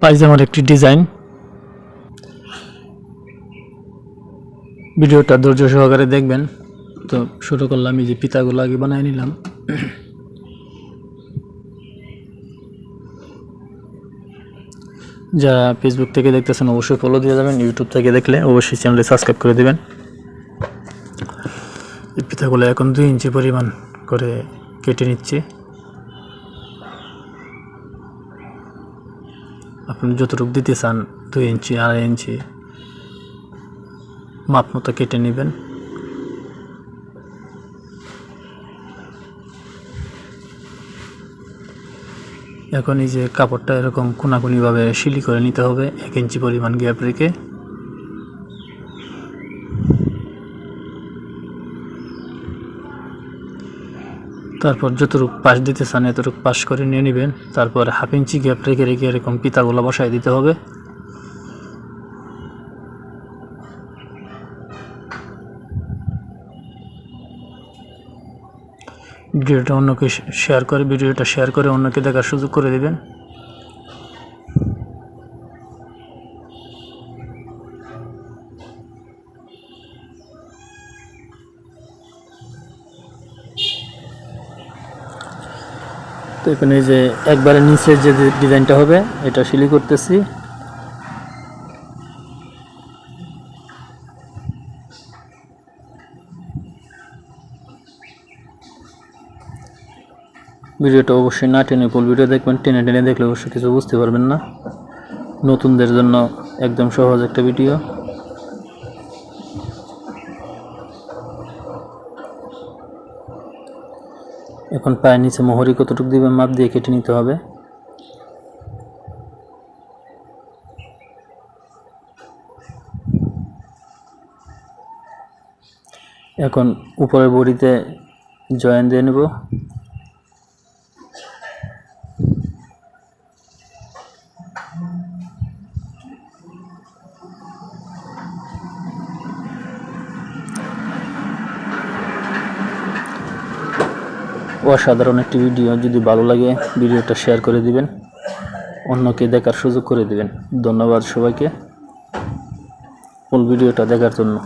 পায়জামার একটি ডিজাইন। ভিডিওটা ধৈর্য সহকারে দেখবেন। তো শুরু করলাম, এই যে পিতাগুলো আগে বানিয়ে নিলাম। যারা ফেসবুক থেকে দেখতেছেন অবশ্যই ফলো দিয়ে যাবেন, ইউটিউব থেকে দেখলে অবশ্যই চ্যানেলটি সাবস্ক্রাইব করে দেবেন। এই পিতাগুলো এখন 2 ইঞ্চি পরিমাণ করে কেটে নিচ্ছি। আপনি যতটুকু দিতে চান 2 ইঞ্চি 2.5 ইঞ্চি মাপ মতো কেটে নেবেন। এখন এই যে কাপড়টা এরকম কোনাকুনিভাবে সিলি করে নিতে হবে, 1 ইঞ্চি পরিমাণ গ্যাপ রেখে। তারপর যতটুকু পাশ দিতে চান এতটুকু পাশ করে নিয়ে নেবেন। তারপর 1/2 ইঞ্চি গ্যাপ রেখে রেখে এরকম পিতাগুলো বসায় দিতে হবে। ভিডিওটা অন্যকে শেয়ার করে অন্যকে দেখার সুযোগ করে দেবেন। তো এখানে যে একবারে নিচে যে ডিজাইনটা হবে এটা সিলি করতেছি। ভিডিওটা অবশ্যই না টেনে ফুল ভিডিও দেখবেন, টেনে টেনে দেখলে অবশ্যই কিছু বুঝতে পারবেন না। নতুনদের জন্য একদম সহজ একটা ভিডিও। এখন পায়ের নিচে মোহরি কতটুকু দিবেন মাপ দিয়ে কেটে নিতে হবে। এখন উপরের বডিতে জয়েন দিয়ে নেব। অসাধারণ একটি ভিডিও, যদি ভালো লাগে ভিডিওটা শেয়ার করে দিবেন, অন্যকে দেখার সুযোগ করে দিবেন। ধন্যবাদ সবাইকে ফুল ভিডিওটা দেখার জন্য।